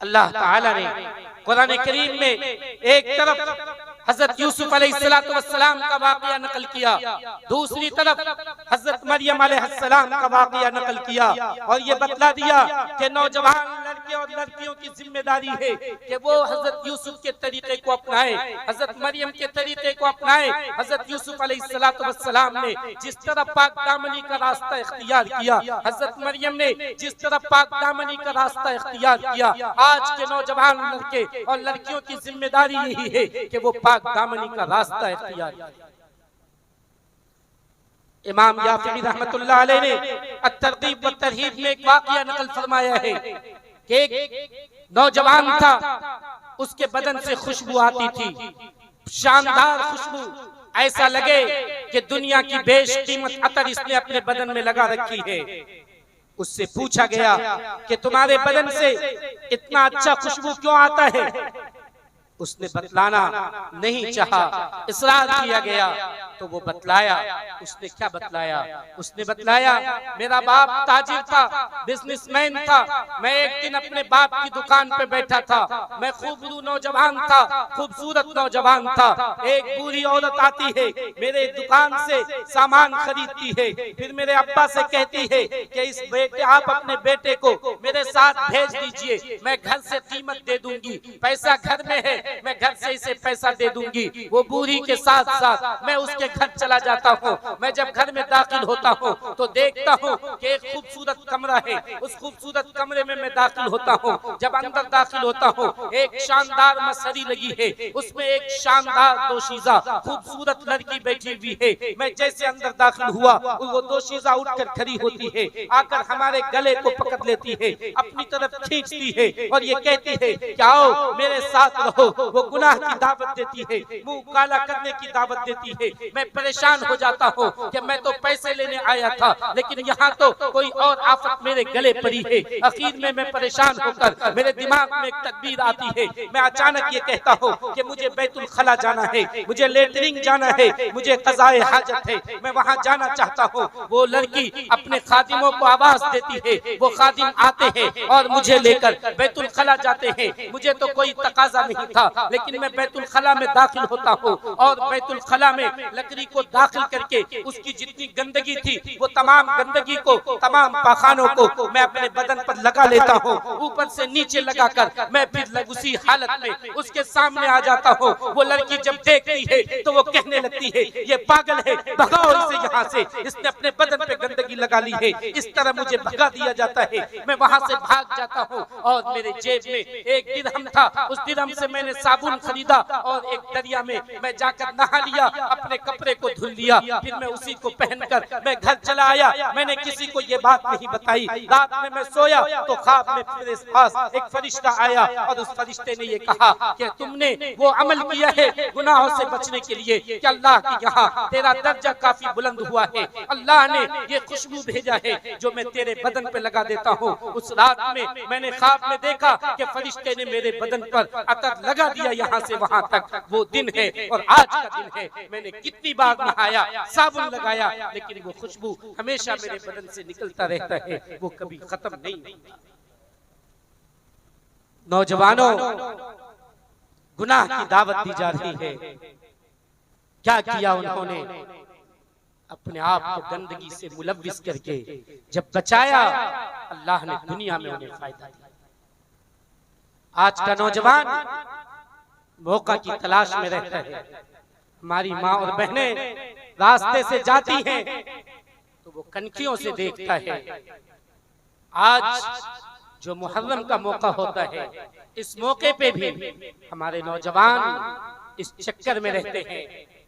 अल्लाह ताला ने कुरान करीम में एक तरफ हजरत यूसुफ अलैहिस्सलाम का वाकया नकल किया, दूसरी तरफ हजरत मरियम अलैहिस्सलाम का वाकया नकल किया और ये बतला दिया कि नौजवान लड़के और लड़कियों की जिम्मेदारी है कि वो हजरत यूसुफ के तरीके को अपनाए, हजरत मरियम के तरीके को अपनाए। हजरत यूसुफ अलैहिस्सलाम ने जिस तरह पाक दामनी का रास्ता इख्तियार किया, हजरत मरियम ने जिस तरह पाक दामनी का रास्ता इख्तियार किया, आज के नौजवान लड़के और लड़कियों की जिम्मेदारी यही है कि वो पाक दामनी का रास्ता इख्तियार किया। इमाम याफी रहमतुल्लाह अलैह ने अत-तरगीब व तरहीब में एक वाकया नकल फरमाया है कि एक नौजवान था, उसके बदन से खुशबू आती थी, शानदार खुशबू, ऐसा लगे कि दुनिया की बेशकीमत अतर इसने अपने बदन में लगा रखी है। उससे पूछा गया कि तुम्हारे बदन से इतना अच्छा खुशबू क्यों आता है? उसने बतलाना नहीं चाहा, इसरार किया गया तो वो बतलाया। उसने क्या बतलाया? उसने बतलाया मेरा बाप ताजिर था, बिजनेसमैन था। मैं एक दिन अपने बाप की दुकान पे बैठा था, मैं खूबरू नौजवान था, खूबसूरत नौजवान था। एक बूढ़ी औरत आती है, मेरे दुकान से सामान खरीदती है, फिर मेरे अब्बा से कहती है कि इस बेटे आप अपने बेटे को मेरे साथ भेज दीजिए, मैं घर से कीमत दे दूंगी, पैसा घर में है, मैं घर से इसे पैसा दे दूंगी। वो बूढ़ी के साथ साथ मैं उसके घर चला जाता हूँ। मैं जब घर में दाखिल होता हूँ तो देखता हूँ कि एक खूबसूरत कमरा है, उस खूबसूरत कमरे में मैं दाखिल होता हूँ। जब अंदर दाखिल होता हूँ एक शानदार मसहरी लगी है, उसमें एक शानदार दोशीज़ा खूबसूरत लड़की बैठी हुई है। मैं जैसे अंदर दाखिल हुआ वो दोशीज़ा उठकर खड़ी होती है, आकर हमारे गले को पकड़ लेती है, अपनी तरफ खींचती है और ये कहती है कि आओ मेरे साथ रहो। वो गुनाह की दावत देती है, मुंह काला करने की दावत देती है। मैं परेशान हो जाता हूँ कि मैं तो पैसे लेने आया था, लेकिन यहाँ तो कोई और आफत मेरे गले पड़ी है। आखिर में मैं परेशान होकर मेरे दिमाग में एक तदबीर आती है। मैं अचानक ये कहता हूँ कि मुझे बैतुल खला जाना है, मुझे लेटरिंग जाना है, मुझे क़ज़ाए हाजत है, मैं वहाँ जाना चाहता हूँ। वो लड़की अपने खादिमों को आवाज देती है, वो खादिम आते हैं और मुझे लेकर बैतुल खला जाते हैं। मुझे तो कोई तकाजा नहीं था, लेकिन मैं बैतुल खला में दाखिल होता हूँ और बैतुल खला में लकड़ी को दाखिल करके उसकी जितनी गंदगी थी वो तमाम गंदगी को, तमाम पाखानों को मैं अपने बदन पर लगा लेता हूँ, ऊपर से नीचे लगाकर मैं फिर उसी हालत में उसके सामने आ जाता हूँ। वो लड़की जब देखती है तो वो कहने लगती है ये पागल है, भगाओ इसे यहाँ से, इसने अपने बदन पे गंदगी लगा ली है। इस तरह मुझे भगा दिया जाता है, मैं वहाँ से भाग जाता हूँ और मेरे जेब में एक दिरहम था, उस दिरहम से मैंने साबुन खरीदा और एक दरिया में मैं जाकर नहा लिया, अपने कपड़े को धुल लिया, फिर मैं उसी को पहनकर मैं घर चला आया। मैंने किसी को ये बात नहीं बताई। रात में मैं सोया तो ख्वाब में मेरे पास एक फरिश्ता आया और उस फरिश्ते ने ये कहा कि तुमने वो अमल किया है गुनाहों से बचने के लिए कि अल्लाह के यहाँ तेरा दर्जा काफी बुलंद हुआ है, अल्लाह ने ये खुशबू भेजा है जो मैं तेरे बदन पे लगा देता हूँ। उस रात में मैंने ख्वाब में देखा कि फरिश्ते ने मेरे बदन पर अतर लगा दिया यहाँ से वहाँ तक। वो दिन है और आज का दिन है। मैंने कितनी बार नहाया, साबुन लगाया, लेकिन वो खुशबू हमेशा मेरे बदन से निकलता रहता है, वो कभी खत्म नहीं होता। नौजवानों, गुनाह की दावत दी जा रही है। क्या किया उन्होंने? अपने आप को गंदगी से मुलव्विस करके जब बचाया, अल्लाह ने दुनिया में उन्हें फायदा दिया। आज का नौजवान मौका की तलाश में रहता है। हमारी माँ और बहनें रास्ते से जाती हैं तो वो कनखियों से देखता है। आज जो मुहर्रम का मौका होता है, इस मौके पे भी हमारे नौजवान इस चक्कर में रहते हैं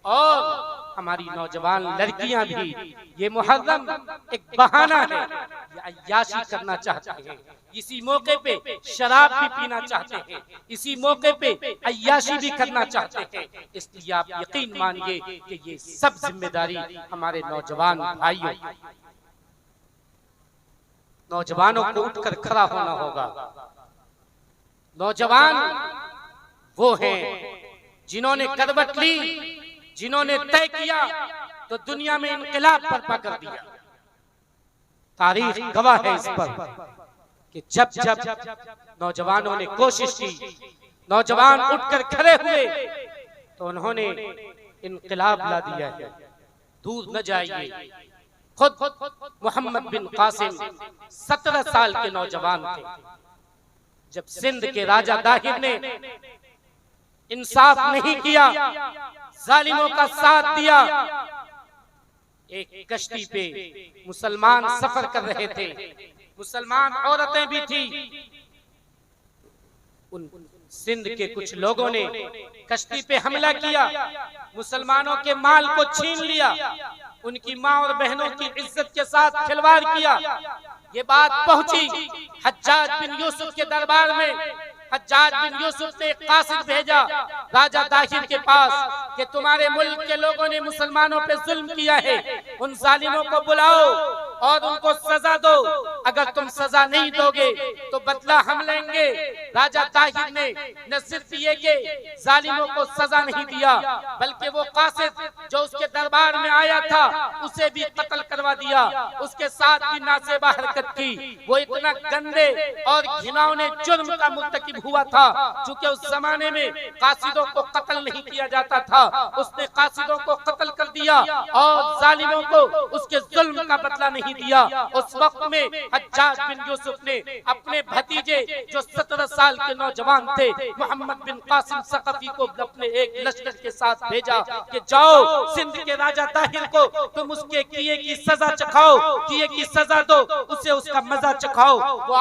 और हमारी नौजवान लड़कियां भी ये मुहर्रम एक बहाना है, ये अय्याशी करना चाहते हैं। इसी मौके पे शराब भी पीना चाहते हैं, इसी मौके पे अय्याशी भी करना चाहते हैं। इसलिए आप यकीन मानिए कि ये सब जिम्मेदारी हमारे नौजवान भाइयों, नौजवानों को उठकर खड़ा होना होगा। नौजवान वो हैं जिन्होंने करवट ली, जिन्होंने तय किया तो दुनिया में इनकलाब बर्पा कर दिया। तारीख गवाह है इस पर। कि जब जब नौजवानों ने कोशिश की, नौजवान उठकर खड़े हुए, तो उन्होंने इनकलाब ला दिया है। दूर न जाइए, खुद मोहम्मद बिन कासिम 17 साल के नौजवान थे। जब सिंध के राजा दाहिर ने इंसाफ नहीं किया, जालिमों का साथ दिया, एक कश्ती पे मुसलमान सफर कर रहे थे, मुसलमान औरतें भी थी। उन सिंध के कुछ लोगों ने कश्ती पे हमला किया, मुसलमानों के माल को छीन लिया, उनकी मां और बहनों की इज्जत के साथ खिलवाड़ किया। ये बात पहुंची हज्जाज बिन यूसुफ के दरबार में। हज्जाज बिन यूसुफ ने कासिद भेजा राजा दाहिर के पास कि तुम्हारे मुल्क के लोगों ने मुसलमानों पे जुल्म किया है, उन जालिमों को बुलाओ और उनको सजा दो। अगर तुम सजा नहीं दोगे तो बदला हम लेंगे। राजा दाहिर ने न सिर्फ ये कि जालिमों को सजा नहीं दिया, बल्कि वो कासिद जो उसके दरबार में आया था उसे भी कत्ल करवा दिया, उसके साथ भी नासेबा हरकत की। वो इतना गंदे और घिनौने जुर्म का मुर्तकिब हुआ था, चूंकि उस जमाने में कासिदों को कत्ल नहीं किया जाता था। उसने कासिदों को कत्ल कर दिया और जालिमों को उसके जुल्म का बदला नहीं दिया। उस वक्त में हज्जाज बिन यूसुफ ने अपने भतीजे जो 17 साल के नौजवान थे मोहम्मद बिन कासिम सकफी को अपने एक लश्कर के साथ भेजा कि जाओ सिंध के राजा दाहिर को तुम उसके किए की सजा चखाओ, किए की सजा दो, उसे उसका मजा चखाओ। वो